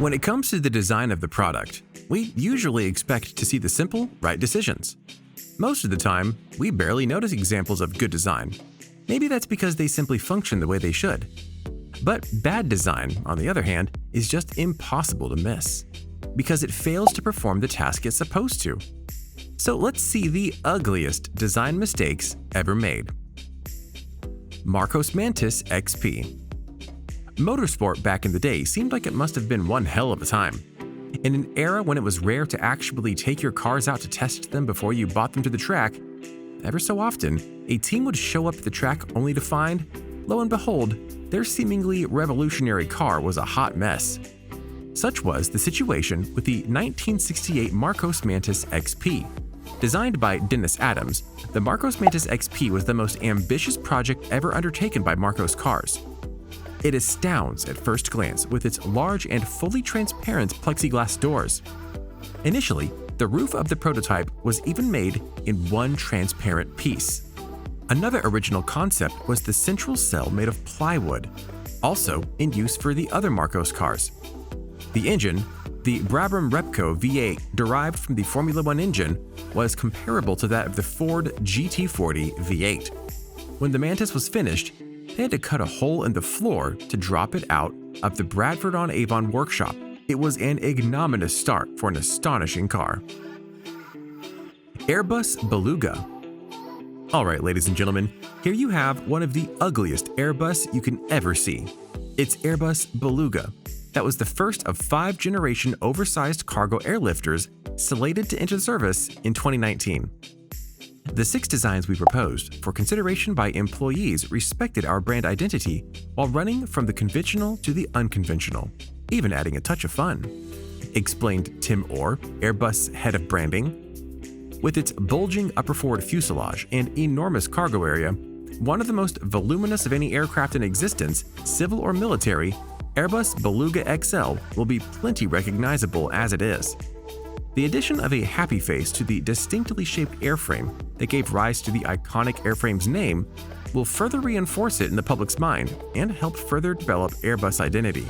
When it comes to the design of the product, we usually expect to see the simple, right decisions. Most of the time, we barely notice examples of good design. Maybe that's because they simply function the way they should. But bad design, on the other hand, is just impossible to miss, because it fails to perform the task it's supposed to. So let's see the ugliest design mistakes ever made. Mantis XP. Motorsport back in the day seemed like it must have been one hell of a time. In an era when it was rare to actually take your cars out to test them before you bought them to the track, ever so often, a team would show up at the track only to find, lo and behold, their seemingly revolutionary car was a hot mess. Such was the situation with the 1968 Mantis XP. Designed by Dennis Adams, the Mantis XP was the most ambitious project ever undertaken by Marcos Cars. It astounds at first glance with its large and fully transparent plexiglass doors. Initially, the roof of the prototype was even made in one transparent piece. Another original concept was the central cell made of plywood, also in use for the other Marcos cars. The engine, the Brabham Repco V8 derived from the Formula One engine, was comparable to that of the Ford GT40 V8. When the Mantis was finished, they had to cut a hole in the floor to drop it out of the Bradford-on-Avon workshop. It was an ignominious start for an astonishing car. Airbus Beluga. Alright, ladies and gentlemen, here you have one of the ugliest Airbus you can ever see. It's Airbus Beluga. That was the first of 5th-generation oversized cargo airlifters slated to enter service in 2019. The 6 designs we proposed for consideration by employees respected our brand identity while running from the conventional to the unconventional, even adding a touch of fun, explained Tim Orr, Airbus head of branding. With its bulging upper forward fuselage and enormous cargo area, one of the most voluminous of any aircraft in existence, civil or military, Airbus Beluga XL will be plenty recognizable as it is. The addition of a happy face to the distinctly shaped airframe that gave rise to the iconic airframe's name will further reinforce it in the public's mind and help further develop Airbus identity.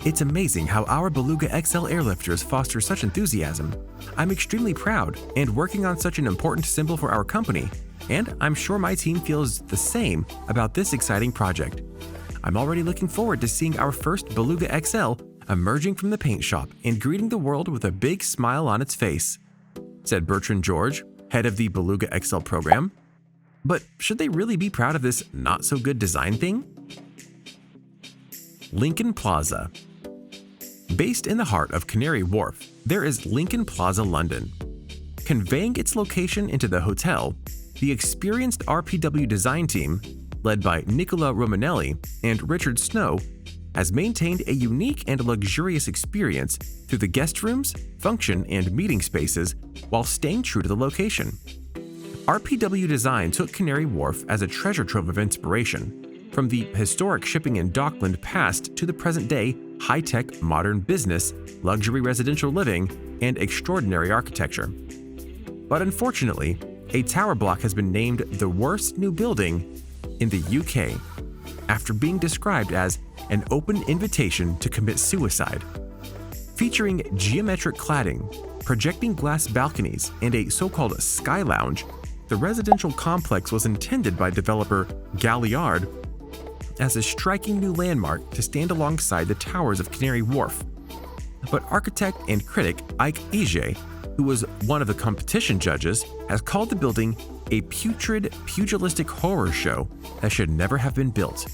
It's amazing how our Beluga XL airlifters foster such enthusiasm. I'm extremely proud and working on such an important symbol for our company, and I'm sure my team feels the same about this exciting project. I'm already looking forward to seeing our first Beluga XL emerging from the paint shop and greeting the world with a big smile on its face, said Bertrand George, head of the Beluga XL program. But should they really be proud of this not-so-good design thing? Lincoln Plaza. Based in the heart of Canary Wharf, there is Lincoln Plaza, London. Conveying its location into the hotel, the experienced RPW design team, led by Nicola Romanelli and Richard Snow, has maintained a unique and luxurious experience through the guest rooms, function, and meeting spaces while staying true to the location. RPW Design took Canary Wharf as a treasure trove of inspiration, from the historic shipping and dockland past to the present-day high-tech modern business, luxury residential living, and extraordinary architecture. But unfortunately, a tower block has been named the worst new building in the UK, after being described as an open invitation to commit suicide. Featuring geometric cladding, projecting glass balconies, and a so-called sky lounge, the residential complex was intended by developer Galliard as a striking new landmark to stand alongside the towers of Canary Wharf. But architect and critic Ike Ije, who was one of the competition judges, has called the building a putrid, pugilistic horror show that should never have been built.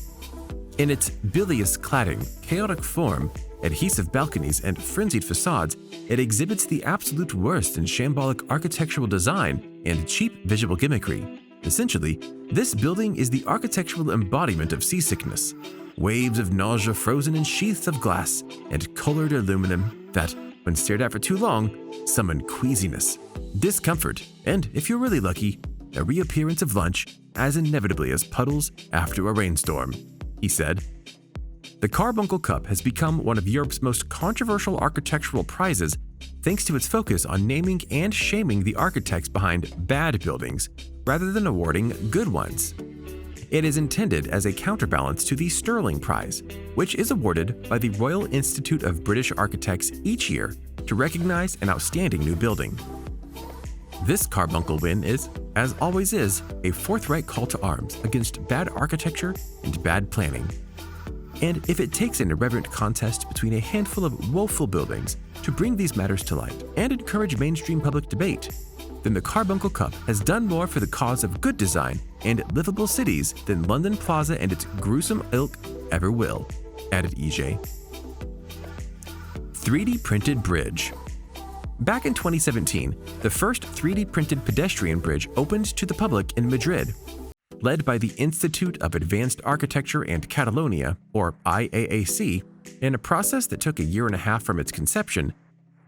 In its bilious cladding, chaotic form, adhesive balconies, and frenzied facades, it exhibits the absolute worst in shambolic architectural design and cheap visual gimmickry. Essentially, this building is the architectural embodiment of seasickness, waves of nausea frozen in sheaths of glass and colored aluminum that, when stared at for too long, summon queasiness, discomfort, and, if you're really lucky, a reappearance of lunch as inevitably as puddles after a rainstorm, he said. The Carbuncle Cup has become one of Europe's most controversial architectural prizes thanks to its focus on naming and shaming the architects behind bad buildings rather than awarding good ones. It is intended as a counterbalance to the Sterling Prize, which is awarded by the Royal Institute of British Architects each year to recognize an outstanding new building. This carbuncle win is, as always is, a forthright call to arms against bad architecture and bad planning. And if it takes an irreverent contest between a handful of woeful buildings to bring these matters to light and encourage mainstream public debate, then the Carbuncle Cup has done more for the cause of good design and livable cities than London Plaza and its gruesome ilk ever will, added EJ. 3D printed bridge. Back in 2017, the first 3D printed pedestrian bridge opened to the public in Madrid. Led by the Institute of Advanced Architecture and Catalonia, or IAAC, in a process that took a year and a half from its conception,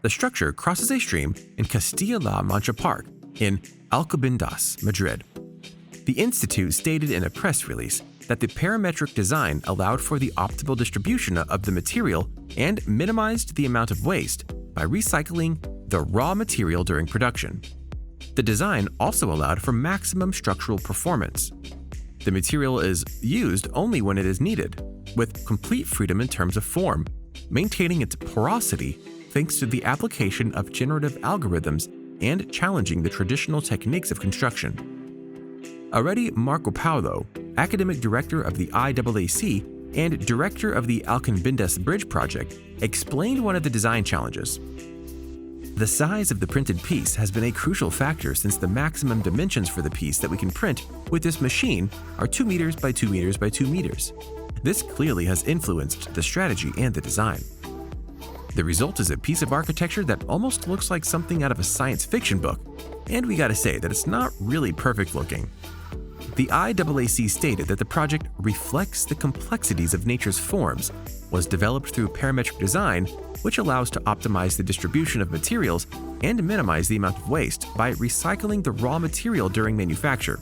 the structure crosses a stream in Castilla-La Mancha Park in Alcobendas, Madrid. The Institute stated in a press release that the parametric design allowed for the optimal distribution of the material and minimized the amount of waste by recycling the raw material during production. The design also allowed for maximum structural performance. The material is used only when it is needed, with complete freedom in terms of form, maintaining its porosity thanks to the application of generative algorithms and challenging the traditional techniques of construction. Already Marco Paulo, academic director of the IAAC and director of the Alcobendas Bridge project, explained one of the design challenges. The size of the printed piece has been a crucial factor since the maximum dimensions for the piece that we can print with this machine are 2 meters by 2 meters by 2 meters. This clearly has influenced the strategy and the design. The result is a piece of architecture that almost looks like something out of a science fiction book, and we gotta say that it's not really perfect looking. The IAAC stated that the project reflects the complexities of nature's forms, was developed through parametric design, which allows to optimize the distribution of materials and minimize the amount of waste by recycling the raw material during manufacture.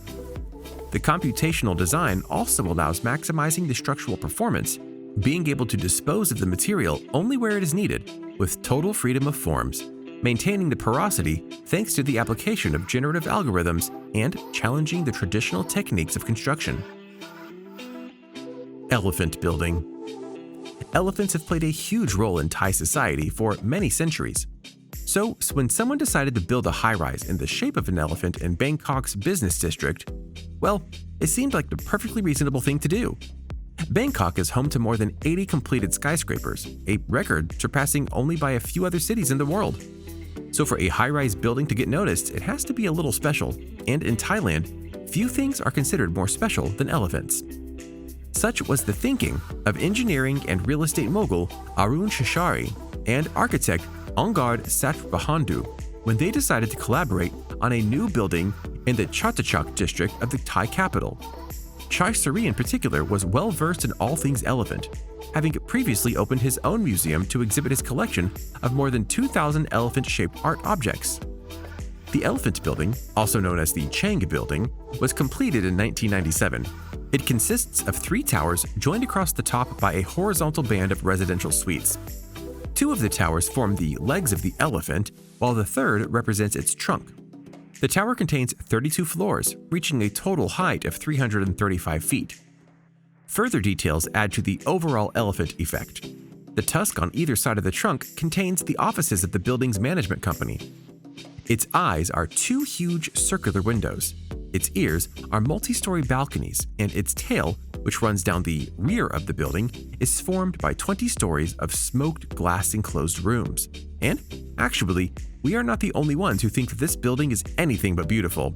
The computational design also allows maximizing the structural performance, being able to dispose of the material only where it is needed, with total freedom of forms, maintaining the porosity thanks to the application of generative algorithms, and challenging the traditional techniques of construction. Elephant building. Elephants have played a huge role in Thai society for many centuries. So when someone decided to build a high-rise in the shape of an elephant in Bangkok's business district, well, it seemed like the perfectly reasonable thing to do. Bangkok is home to more than 80 completed skyscrapers, a record surpassing only by a few other cities in the world. So for a high-rise building to get noticed, it has to be a little special, and in Thailand, few things are considered more special than elephants. Such was the thinking of engineering and real estate mogul Arun Shashari and architect Ongard Satrabahandu when they decided to collaborate on a new building in the Chatuchak district of the Thai capital. Chai Suri in particular was well versed in all things elephant, having previously opened his own museum to exhibit his collection of more than 2,000 elephant-shaped art objects. The Elephant Building, also known as the Chang Building, was completed in 1997. It consists of 3 towers joined across the top by a horizontal band of residential suites. 2 of the towers form the legs of the elephant, while the third represents its trunk. The tower contains 32 floors, reaching a total height of 335 feet. Further details add to the overall elephant effect. The tusk on either side of the trunk contains the offices of the building's management company. Its eyes are 2 huge circular windows. Its ears are multi-story balconies, and its tail, which runs down the rear of the building, is formed by 20 stories of smoked glass-enclosed rooms. And, actually, we are not the only ones who think that this building is anything but beautiful.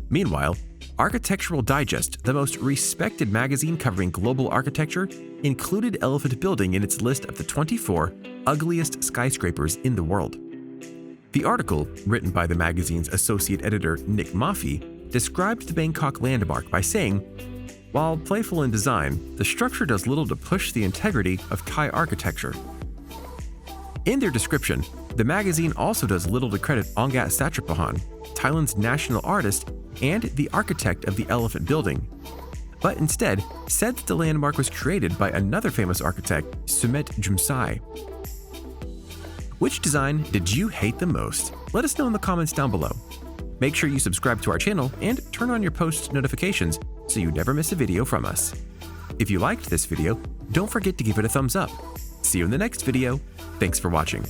Meanwhile, Architectural Digest, the most respected magazine covering global architecture, included Elephant Building in its list of the 24 ugliest skyscrapers in the world. The article, written by the magazine's associate editor Nick Maffei, described the Bangkok landmark by saying, "While playful in design, the structure does little to push the integrity of Thai architecture." In their description, the magazine also does little to credit Ongkat Satrapahan, Thailand's national artist and the architect of the Elephant Building, but instead said that the landmark was created by another famous architect, Sumet Jumsai. Which design did you hate the most? Let us know in the comments down below. Make sure you subscribe to our channel and turn on your post notifications so you never miss a video from us. If you liked this video, don't forget to give it a thumbs up. See you in the next video. Thanks for watching.